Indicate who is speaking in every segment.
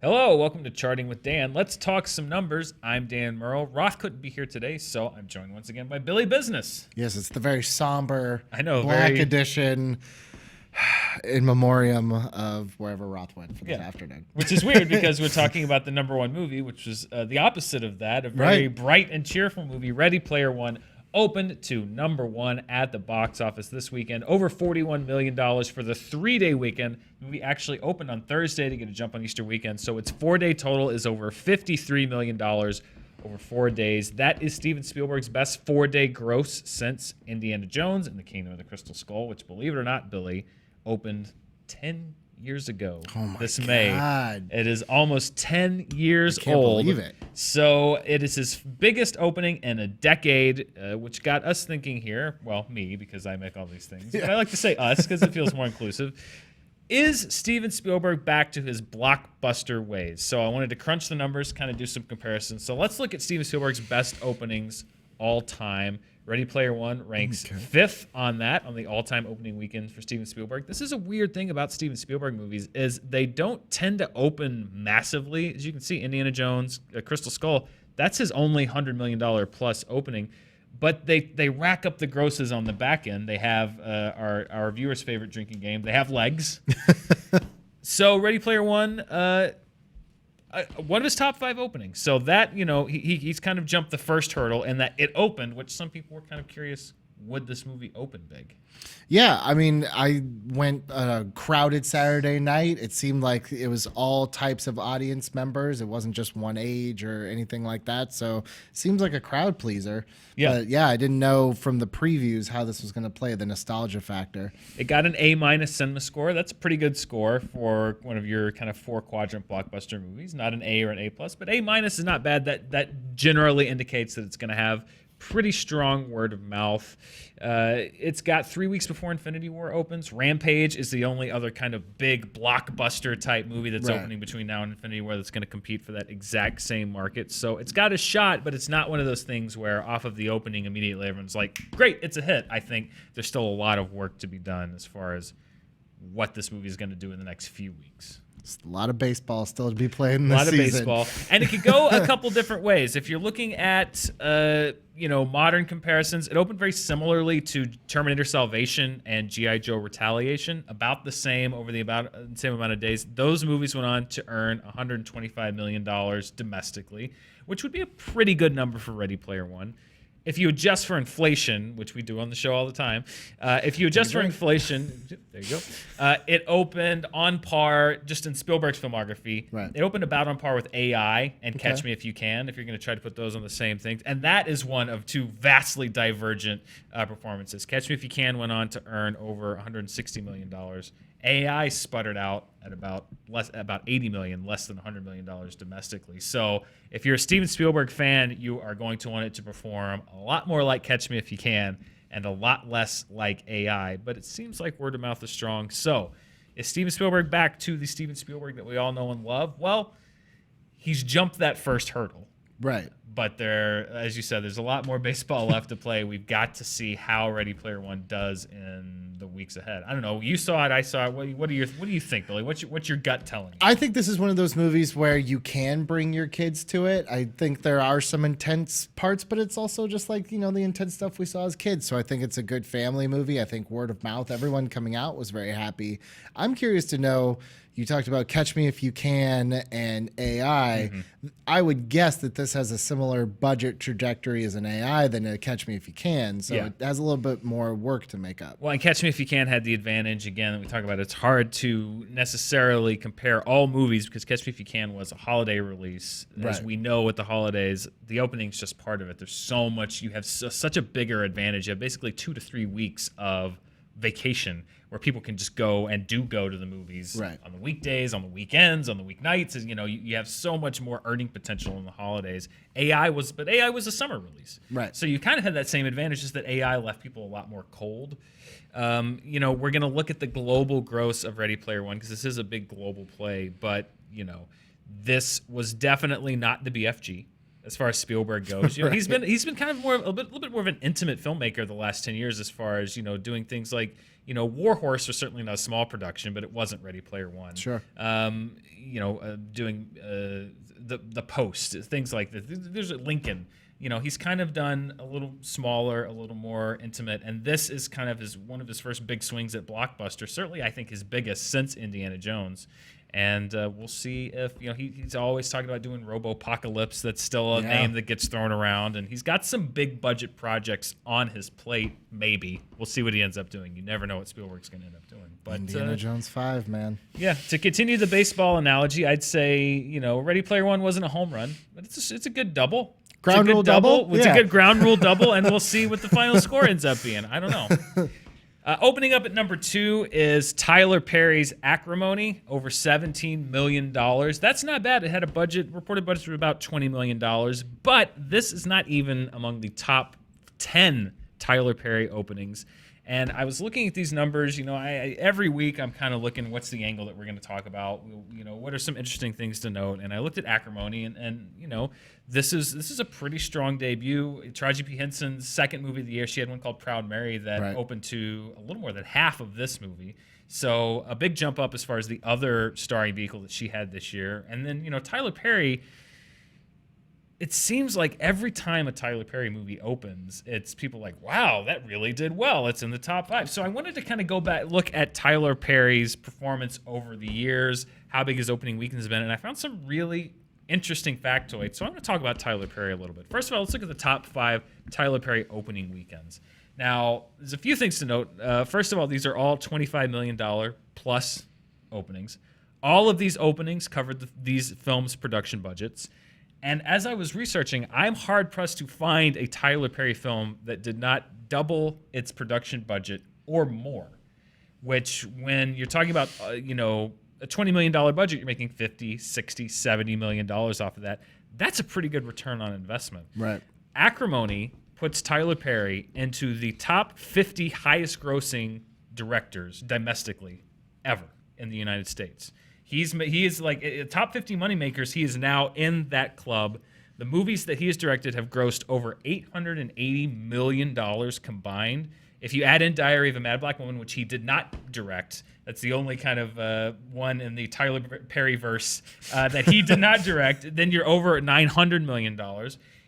Speaker 1: Hello, welcome to Charting with Dan. Let's talk some numbers. I'm Dan Murrell. Roth couldn't be here today, so I'm joined once again by Billy Business.
Speaker 2: Yes, it's the very somber,
Speaker 1: black
Speaker 2: very edition in memoriam of wherever Roth went for this afternoon.
Speaker 1: Which is weird because we're talking about the number one movie, which was the opposite of that. A very bright and cheerful movie, Ready Player One, opened to number one at the box office this weekend. Over $41 million for the 3-day weekend. The movie actually opened on Thursday to get a jump on Easter weekend. So its 4-day total is over $53 million over 4 days. That is Steven Spielberg's best 4-day gross since Indiana Jones and the Kingdom of the Crystal Skull, which, believe it or not, Billy, opened 10 years ago. This May. It is almost 10 years old.
Speaker 2: I can't believe it.
Speaker 1: So it is his biggest opening in a decade, which got us thinking here. Well, me, because I make all these things. But I like to say us because it feels more inclusive. Is Steven Spielberg back to his blockbuster ways? So I wanted to crunch the numbers, kind of do some comparisons. So let's look at Steven Spielberg's best openings all time. Ready Player One ranks 5th on that, on the all-time opening weekend for Steven Spielberg. This is a weird thing about Steven Spielberg movies, is they don't tend to open massively. As you can see, Indiana Jones, Crystal Skull, that's his only $100 million plus opening. But they rack up the grosses on the back end. They have our viewers' favorite drinking game. They have legs. So Ready Player One, one of his top 5 openings. So that, he's kind of jumped the first hurdle, and that it opened, which some people were kind of curious, would this movie open big?
Speaker 2: Yeah, I mean, I went a crowded Saturday night. It seemed like it was all types of audience members. It wasn't just one age or anything like that. So it seems like a crowd pleaser.
Speaker 1: Yeah.
Speaker 2: But yeah, I didn't know from the previews how this was going to play, the nostalgia factor.
Speaker 1: It got an A- cinema score. That's a pretty good score for one of your kind of 4-quadrant blockbuster movies. Not an A or an A+, but A- is not bad. That generally indicates that it's going to have pretty strong word of mouth. It's got 3 weeks before Infinity War opens. Rampage is the only other kind of big blockbuster type movie that's opening between now and Infinity War that's going to compete for that exact same market. So it's got a shot, but it's not one of those things where off of the opening immediately everyone's like, great, it's a hit. I think there's still a lot of work to be done as far as what this movie is going to do in the next few weeks.
Speaker 2: It's a lot of baseball still to be played in this season.
Speaker 1: A lot of baseball. And it could go a couple different ways. If you're looking at, modern comparisons, it opened very similarly to Terminator Salvation and G.I. Joe Retaliation, about the same over the same amount of days. Those movies went on to earn $125 million domestically, which would be a pretty good number for Ready Player One. If you adjust for inflation, which we do on the show all the time, if you adjust for inflation, there you go, it opened on par, just in Spielberg's filmography, it opened about on par with AI and Catch Me If You Can, if you're going to try to put those on the same things. And that is one of two vastly divergent performances. Catch Me If You Can went on to earn over $160 million. AI sputtered out at about $80 million, less than $100 million domestically. So if you're a Steven Spielberg fan, you are going to want it to perform a lot more like Catch Me If You Can and a lot less like AI. But it seems like word of mouth is strong. So is Steven Spielberg back to the Steven Spielberg that we all know and love? Well, he's jumped that first hurdle.
Speaker 2: Right.
Speaker 1: But as you said, there's a lot more baseball left to play. We've got to see how Ready Player One does in the weeks ahead. I don't know. You saw it. I saw it. What do you think, Billy? What's your gut telling you?
Speaker 2: I think this is one of those movies where you can bring your kids to it. I think there are some intense parts, but it's also just like, the intense stuff we saw as kids. So I think it's a good family movie. I think word of mouth, everyone coming out was very happy. I'm curious to know, you talked about Catch Me If You Can and AI. I would guess that this has a similar budget trajectory as an AI than a Catch Me If You Can. So it has a little bit more work to make up.
Speaker 1: Well, and Catch Me If You Can had the advantage, again, that we talk about. It's hard to necessarily compare all movies because Catch Me If You Can was a holiday release. As we know with the holidays, the opening's just part of it. There's so much. You have such a bigger advantage. You have basically 2 to 3 weeks of vacation where people can just go to the movies on the weekdays, on the weekends, on the weeknights. You have so much more earning potential in the holidays. AI was a summer release.
Speaker 2: Right.
Speaker 1: So you kind of had that same advantage, just that AI left people a lot more cold. We're going to look at the global gross of Ready Player One because this is a big global play, but, this was definitely not the BFG. As far as Spielberg goes, he's been kind of a little bit more of an intimate filmmaker the last 10 years, as far as doing things like War Horse was certainly not a small production, but it wasn't Ready Player One.
Speaker 2: Sure.
Speaker 1: Doing the Post, things like that. There's Lincoln. He's kind of done a little smaller, a little more intimate, and this is kind of one of his first big swings at blockbuster. Certainly, I think his biggest since Indiana Jones. And we'll see if, he's always talking about doing Robopocalypse. That's still a name that gets thrown around. And he's got some big budget projects on his plate, maybe. We'll see what he ends up doing. You never know what Spielberg's going to end up doing. But
Speaker 2: Indiana Jones 5, man.
Speaker 1: Yeah, to continue the baseball analogy, I'd say, Ready Player One wasn't a home run, but it's a good double.
Speaker 2: Ground rule double?
Speaker 1: It's a good ground rule double, and we'll see what the final score ends up being. I don't know. Opening up at number 2 is Tyler Perry's Acrimony, over $17 million. That's not bad. It had a reported budget of about $20 million, but this is not even among the top 10 Tyler Perry openings. And I was looking at these numbers. Every week I'm kind of looking, what's the angle that we're going to talk about? What are some interesting things to note? And I looked at Acrimony, and this is a pretty strong debut. Taraji P. Henson's second movie of the year. She had one called Proud Mary that opened to a little more than half of this movie. So a big jump up as far as the other starring vehicle that she had this year. And then, Tyler Perry, it seems like every time a Tyler Perry movie opens, it's people like, wow, that really did well. It's in the top 5. So I wanted to kind of go back, look at Tyler Perry's performance over the years, how big his opening weekend has been, and I found some really interesting factoids. So I'm going to talk about Tyler Perry a little bit. First of all, let's look at the top 5 Tyler Perry opening weekends. Now, there's a few things to note. First of all, these are all $25 million plus openings. All of these openings covered these films' production budgets. And as I was researching, I'm hard-pressed to find a Tyler Perry film that did not double its production budget or more, which when you're talking about, a $20 million budget, you're making $50, $60, $70 million off of that. That's a pretty good return on investment.
Speaker 2: Right.
Speaker 1: Acrimony puts Tyler Perry into the top 50 highest-grossing directors domestically ever in the United States. He is like top 50 moneymakers. He is now in that club. The movies that he has directed have grossed over $880 million combined. If you add in Diary of a Mad Black Woman, which he did not direct, that's the only kind of one in the Tyler Perry verse that he did not direct, then you're over at $900 million.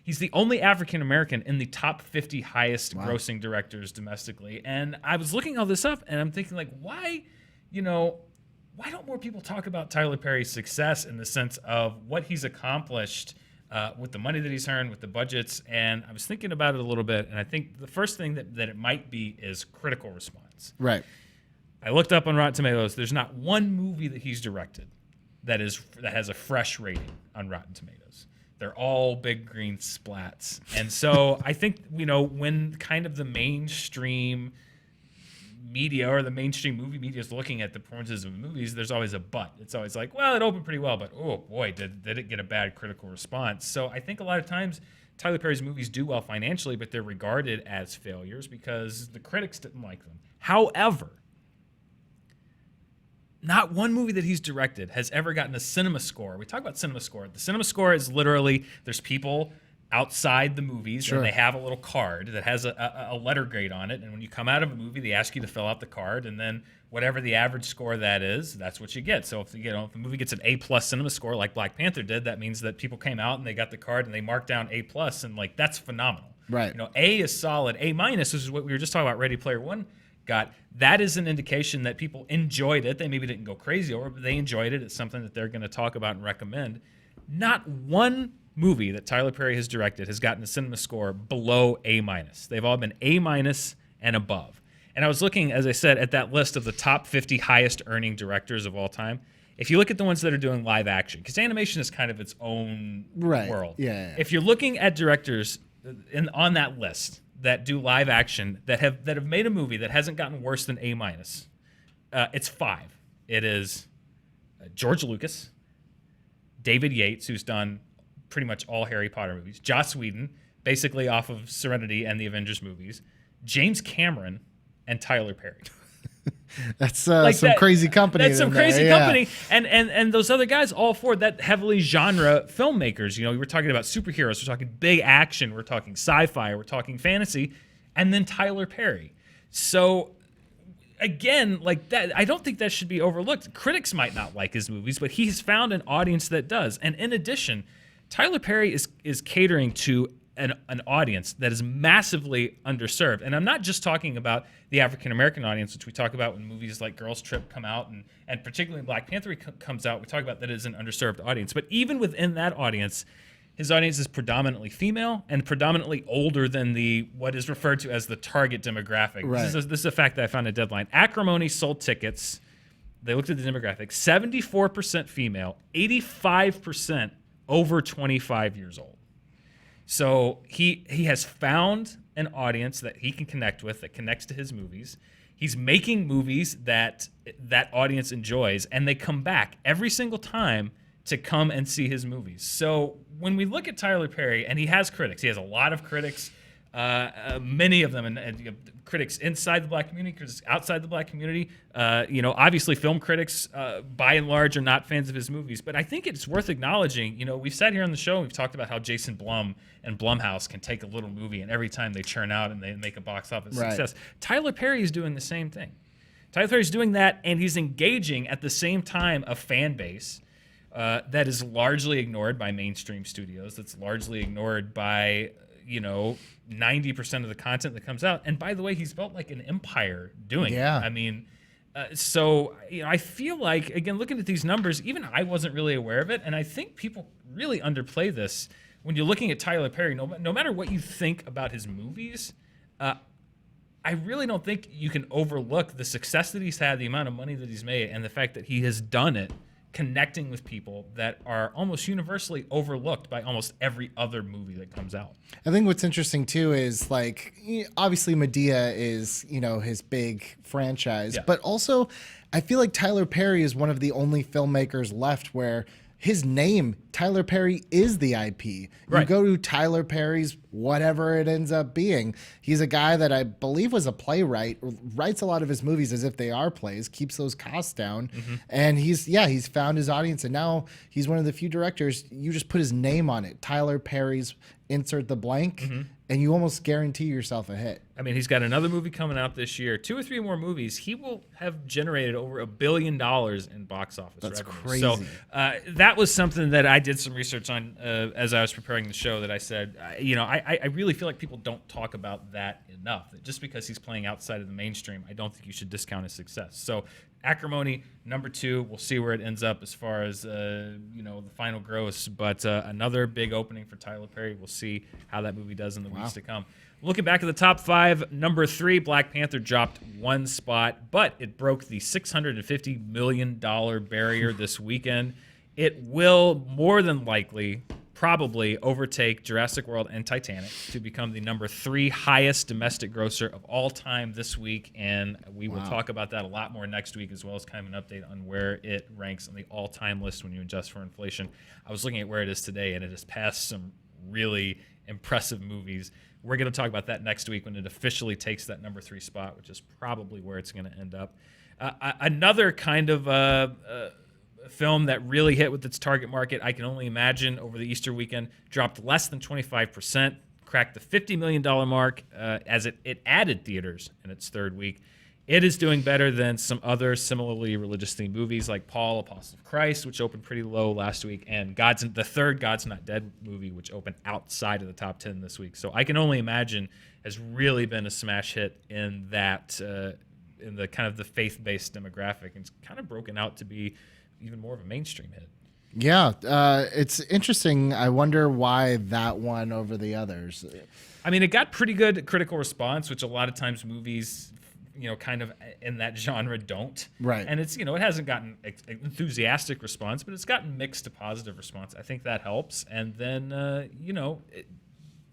Speaker 1: He's the only African American in the top 50 highest grossing directors domestically. And I was looking all this up, and I'm thinking, like, why don't more people talk about Tyler Perry's success in the sense of what he's accomplished with the money that he's earned, with the budgets? And I was thinking about it a little bit, and I think the first thing that it might be is critical response.
Speaker 2: Right.
Speaker 1: I looked up on Rotten Tomatoes. There's not one movie that he's directed that has a fresh rating on Rotten Tomatoes. They're all big green splats. And so I think, when kind of the mainstream media or the mainstream movie media is looking at the performances of movies, there's always a but. It's always like, well, it opened pretty well, but oh boy, did it get a bad critical response. So I think a lot of times Tyler Perry's movies do well financially, but they're regarded as failures because the critics didn't like them. However, not one movie that he's directed has ever gotten a cinema score. We talk about cinema score. The cinema score is literally, there's people outside the movies, and they have a little card that has a letter grade on it. And when you come out of a movie, they ask you to fill out the card, and then whatever the average score that is, that's what you get. So if a movie gets an A+ cinema score like Black Panther did, that means that people came out and they got the card and they marked down A+, and like that's phenomenal.
Speaker 2: Right.
Speaker 1: A is solid. A-, this is what we were just talking about. Ready Player One got. That is an indication that people enjoyed it. They maybe didn't go crazy over it, but they enjoyed it. It's something that they're going to talk about and recommend. Not one movie that Tyler Perry has directed has gotten a cinema score below A-. They've all been A- and above. And I was looking, as I said, at that list of the top 50 highest earning directors of all time. If you look at the ones that are doing live action, because animation is kind of its own world.
Speaker 2: Yeah.
Speaker 1: If you're looking at directors on that list that do live action that have made a movie that hasn't gotten worse than A-, it's 5. It is George Lucas, David Yates, who's done pretty much all Harry Potter movies, Joss Whedon, basically off of Serenity and the Avengers movies, James Cameron, and Tyler Perry.
Speaker 2: That's some crazy company.
Speaker 1: That's some crazy company. And those other guys, all four, that heavily genre filmmakers. We're talking about superheroes, we're talking big action, we're talking sci-fi, we're talking fantasy, and then Tyler Perry. So again, like that, I don't think that should be overlooked. Critics might not like his movies, but he's found an audience that does. And in addition, Tyler Perry is catering to an audience that is massively underserved. And I'm not just talking about the African American audience, which we talk about when movies like Girls Trip come out, and particularly Black Panther comes out. We talk about that as an underserved audience. But even within that audience, his audience is predominantly female and predominantly older than what is referred to as the target demographic.
Speaker 2: Right.
Speaker 1: This is a fact that I found at Deadline. Acrimony sold tickets. They looked at the demographic. 74% female, 85% over 25 years old. So he has found an audience that he can connect with, that connects to his movies. He's making movies that audience enjoys, and they come back every single time to come and see his movies. So when we look at Tyler Perry, and he has critics, he has a lot of critics, many of them, and you know, critics inside the Black community, critics outside the Black community. Obviously film critics, by and large, are not fans of his movies. But I think it's worth acknowledging, we've sat here on the show and we've talked about how Jason Blum and Blumhouse can take a little movie and every time they churn out and they make a box office success. Tyler Perry is doing the same thing. Tyler Perry's doing that, and he's engaging at the same time a fan base that is largely ignored by mainstream studios, that's largely ignored by 90% of the content that comes out. And by the way, he's built like an empire doing it. I mean, I feel like, again, looking at these numbers, even I wasn't really aware of it. And I think people really underplay this when you're looking at Tyler Perry. No matter what you think about his movies, I really don't think you can overlook the success that he's had, the amount of money that he's made, and the fact that he has done it connecting with people that are almost universally overlooked by almost every other movie that comes out.
Speaker 2: I think what's interesting too is, like, obviously Medea is, his big franchise, but also I feel like Tyler Perry is one of the only filmmakers left where his name, Tyler Perry, is the IP. You go to Tyler Perry's whatever it ends up being. He's a guy that I believe was a playwright, writes a lot of his movies as if they are plays, keeps those costs down. And he's found his audience, and now he's one of the few directors, you just put his name on it. Tyler Perry's, insert the blank, and you almost guarantee yourself a hit.
Speaker 1: I mean, he's got another movie coming out this year. 2 or 3 more movies. He will have generated over $1 billion in box office revenue.
Speaker 2: That's crazy.
Speaker 1: So that was something that I did some research on as I was preparing the show, that I said, I really feel like people don't talk about that enough. That just because he's playing outside of the mainstream, I don't think you should discount his success. So Acrimony, number 2. We'll see where it ends up as far as the final gross. But another big opening for Tyler Perry. We'll see how that movie does in the weeks to come. Looking back at the top 5, number 3, Black Panther dropped 1 spot, but it broke the $650 million barrier this weekend. It will more than likely probably overtake Jurassic World and Titanic to become the number 3 highest domestic grosser of all time this week, and we will talk about that a lot more next week, as well as kind of an update on where it ranks on the all-time list when you adjust for inflation. I was looking at where it is today, and it has passed some really impressive movies. We're going to talk about that next week when it officially takes that number 3 spot, which is probably where it's going to end up. Another kind of film that really hit with its target market, I Can Only Imagine, over the Easter weekend, dropped less than 25%, cracked the $50 million mark as it added theaters in its 3rd week. It is doing better than some other similarly religious-themed movies like Paul, Apostle of Christ, which opened pretty low last week, and the third God's Not Dead movie, which opened outside of the top 10 this week. So I Can Only Imagine has really been a smash hit in that, in the kind of the faith-based demographic, and it's kind of broken out to be even more of a mainstream hit.
Speaker 2: Yeah, it's interesting. I wonder why that one over the others.
Speaker 1: I mean, it got pretty good critical response, which a lot of times movies, kind of in that genre don't.
Speaker 2: Right.
Speaker 1: And it's, it hasn't gotten enthusiastic response, but it's gotten mixed to positive response. I think that helps. And then,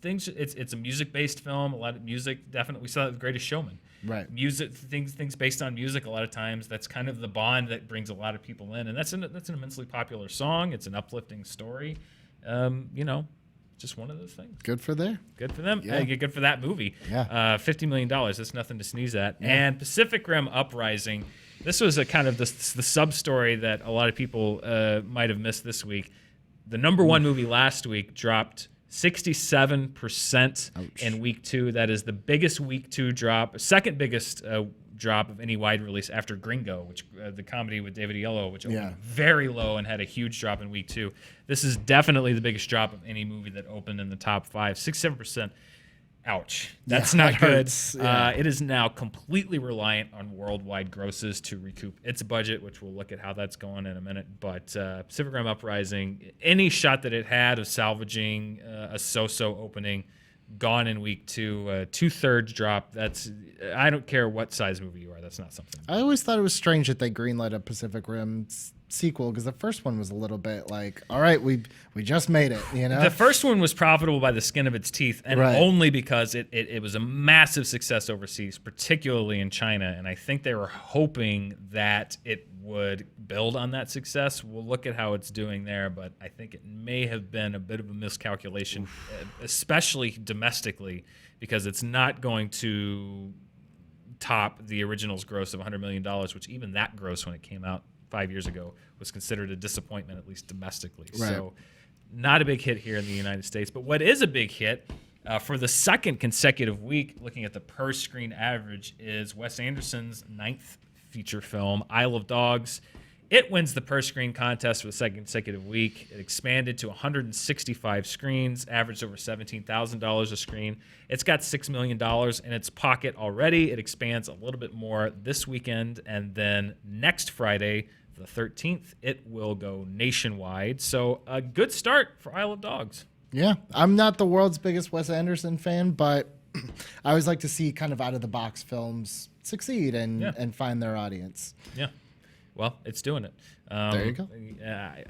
Speaker 1: it's a music-based film. A lot of music, definitely. We saw The Greatest Showman.
Speaker 2: Right.
Speaker 1: Music, things based on music. A lot of times, that's kind of the bond that brings a lot of people in, and that's an immensely popular song. It's an uplifting story. Just one of those things.
Speaker 2: Good for them.
Speaker 1: Yeah. Good for that movie.
Speaker 2: Yeah.
Speaker 1: $50 million. That's nothing to sneeze at. Yeah. And Pacific Rim Uprising. This was a kind of the sub story that a lot of people might have missed this week. The number 1 movie last week dropped 67% in week 2. That is the biggest week 2 drop, second biggest drop of any wide release after Gringo, which the comedy with David Oyelowo, which opened
Speaker 2: Yeah.
Speaker 1: very low and had a huge drop in week 2. This is definitely the biggest drop of any movie that opened in the top 5, 6-7%. Ouch. That's not
Speaker 2: that
Speaker 1: good.
Speaker 2: hurts. Yeah.
Speaker 1: It is now completely reliant on worldwide grosses to recoup its budget, which we'll look at how that's going in a minute. But Pacific Rim Uprising, any shot that it had of salvaging a so-so opening, gone in week 2, 2/3 drop. I don't care what size movie you are. That's not something.
Speaker 2: I always thought it was strange that they greenlit a Pacific Rim sequel because the first one was a little bit like, all right, we just made it, you know?
Speaker 1: The first one was profitable by the skin of its teeth, and
Speaker 2: Right.
Speaker 1: only because it was a massive success overseas, particularly in China. And I think they were hoping that it would build on that success. We'll look at how it's doing there, but I think it may have been a bit of a miscalculation, especially domestically, because it's not going to top the original's gross of $100 million, which even that gross when it came out 5 years ago was considered a disappointment, at least domestically.
Speaker 2: Right.
Speaker 1: So not a big hit here in the United States. But what is a big hit for the second consecutive week, looking at the per screen average, is Wes Anderson's 9th feature film, Isle of Dogs. It wins the per screen contest for the second consecutive week. It expanded to 165 screens, averaged over $17,000 a screen. It's got $6 million in its pocket already. It expands a little bit more this weekend, and then next Friday, the 13th, it will go nationwide. So a good start for Isle of Dogs.
Speaker 2: Yeah, I'm not the world's biggest Wes Anderson fan, but I always like to see kind of out-of-the-box films succeed and find their audience.
Speaker 1: Yeah. Well, it's doing it.
Speaker 2: There you go.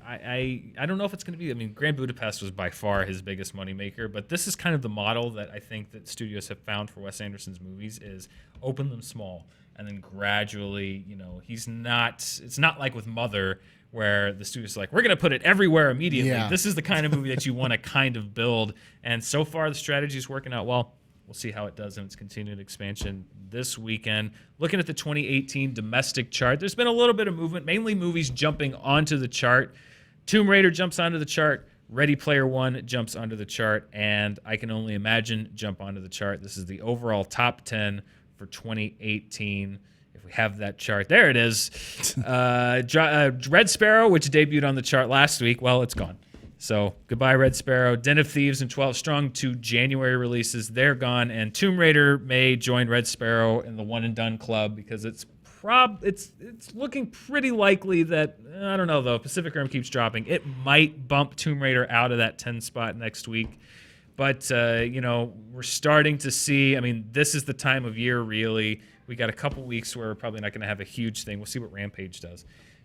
Speaker 1: I don't know if it's going to be. I mean, Grand Budapest was by far his biggest moneymaker, but this is kind of the model that I think that studios have found for Wes Anderson's movies is open them small and then gradually, it's not like with Mother where the studio's like, we're going to put it everywhere immediately.
Speaker 2: Yeah.
Speaker 1: This is the kind of movie that you want to kind of build. And so far the strategy is working out well. We'll see how it does in its continued expansion this weekend. Looking at the 2018 domestic chart, there's been a little bit of movement, mainly movies jumping onto the chart. Tomb Raider jumps onto the chart. Ready Player One jumps onto the chart. And I Can Only Imagine jump onto the chart. This is the overall top 10 for 2018. If we have that chart, there it is. Red Sparrow, which debuted on the chart last week, well, it's gone. So goodbye, Red Sparrow. Den of Thieves and 12 Strong, 2 January releases. They're gone. And Tomb Raider may join Red Sparrow in the one and done club because it's looking pretty likely that, I don't know though, Pacific Rim keeps dropping. It might bump Tomb Raider out of that 10 spot next week. But, we're starting to see, this is the time of year really. We got a couple weeks where we're probably not going to have a huge thing. We'll see what Rampage does.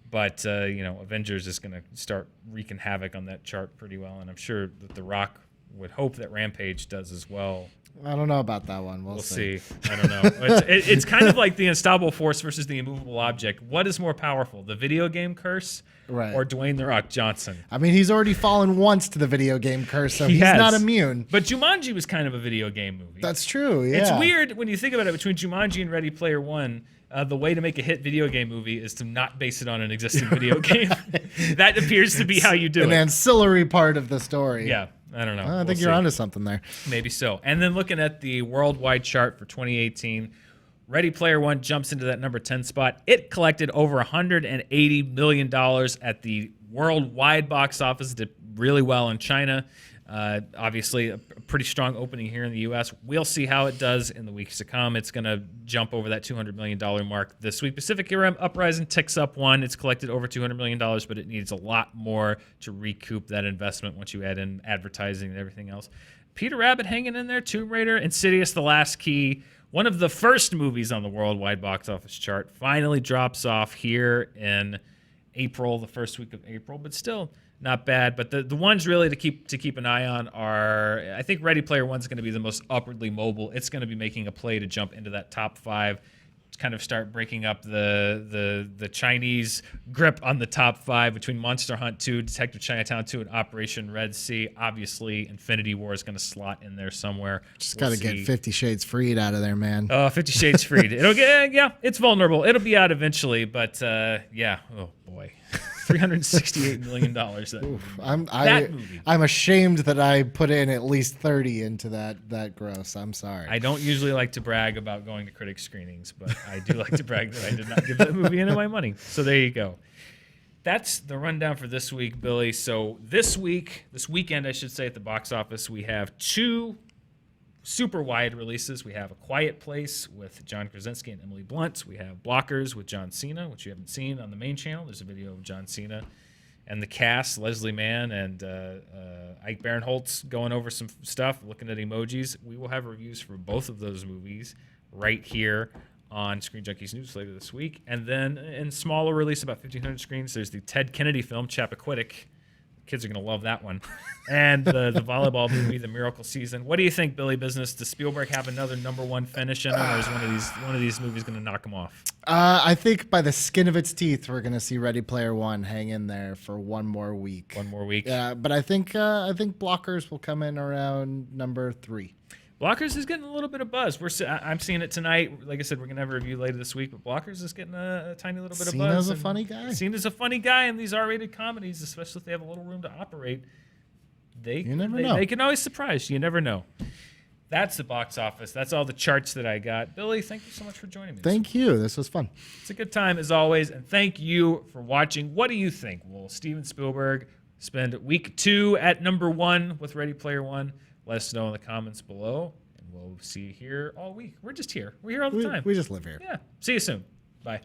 Speaker 1: But, Avengers is going to start wreaking havoc on that chart pretty well. And I'm sure that The Rock would hope that Rampage does as well.
Speaker 2: I don't know about that one. We'll see.
Speaker 1: I don't know. It's kind of like the unstoppable force versus the immovable object. What is more powerful, the video game curse or Dwayne The Rock Johnson?
Speaker 2: He's already fallen once to the video game curse, so he's not immune.
Speaker 1: But Jumanji was kind of a video game movie.
Speaker 2: That's true, yeah.
Speaker 1: It's weird when you think about it, between Jumanji and Ready Player One. The way to make a hit video game movie is to not base it on an existing video game. That appears to be how you do it.
Speaker 2: An ancillary part of the story.
Speaker 1: Yeah, I don't know.
Speaker 2: I think you're onto something there.
Speaker 1: Maybe so. And then looking at the worldwide chart for 2018, Ready Player One jumps into that number 10 spot. It collected over $180 million at the worldwide box office. Did really well in China. Obviously, a pretty strong opening here in the U.S. We'll see how it does in the weeks to come. It's going to jump over that $200 million mark this week. Pacific Rim Uprising ticks up one. It's collected over $200 million, but it needs a lot more to recoup that investment once you add in advertising and everything else. Peter Rabbit hanging in there, Tomb Raider, Insidious: The Last Key, one of the first movies on the worldwide box office chart, finally drops off here in April, the first week of April, but still not bad. But the ones really to keep an eye on are, I think Ready Player One's going to be the most upwardly mobile. It's going to be making a play to jump into that top 5, to kind of start breaking up the Chinese grip on the top 5 between Monster Hunt 2, Detective Chinatown 2, and Operation Red Sea. Obviously, Infinity War is going to slot in there somewhere.
Speaker 2: Just got to get 50 Shades Freed out of there, man.
Speaker 1: 50 Shades Freed. It'll get, it's vulnerable. It'll be out eventually, but oh boy. $368 million. That movie.
Speaker 2: I'm ashamed that I put in at least 30 into that gross. I'm sorry.
Speaker 1: I don't usually like to brag about going to critic screenings, but I do like to brag that I did not give that movie any of my money. So there you go. That's the rundown for this week, Billy. So this weekend, I should say, at the box office, we have 2 super wide releases. We have A Quiet Place with John Krasinski and Emily Blunt. We have Blockers with John Cena, which you haven't seen on the main channel. There's a video of John Cena and the cast, Leslie Mann and Ike Barinholtz, going over some stuff, looking at emojis. We will have reviews for both of those movies right here on Screen Junkies News later this week. And then in smaller release, about 1,500 screens, there's the Ted Kennedy film, Chappaquiddick. Kids are going to love that one. And the volleyball movie, The Miracle Season. What do you think, Billy Business? Does Spielberg have another #1 finish in him, or is one of these movies going to knock him off?
Speaker 2: I think by the skin of its teeth, we're going to see Ready Player One hang in there for one more week.
Speaker 1: One more week?
Speaker 2: Yeah, but I think Blockers will come in around number 3.
Speaker 1: Blockers is getting a little bit of buzz. I'm seeing it tonight. Like I said, we're going to have a review later this week, but Blockers is getting a tiny little bit of buzz.
Speaker 2: Cena's a funny guy.
Speaker 1: Cena's a funny guy in these R-rated comedies, especially if they have a little room to operate. You never know. They can always surprise you. You never know. That's the box office. That's all the charts that I got. Billy, thank you so much for joining me.
Speaker 2: Thank you. This was fun.
Speaker 1: It's a good time, as always, and thank you for watching. What do you think? Will Steven Spielberg spend week 2 at #1 with Ready Player One? Let us know in the comments below, and we'll see you here all week. We're just here. We're here all the time.
Speaker 2: We just live here.
Speaker 1: Yeah. See you soon. Bye.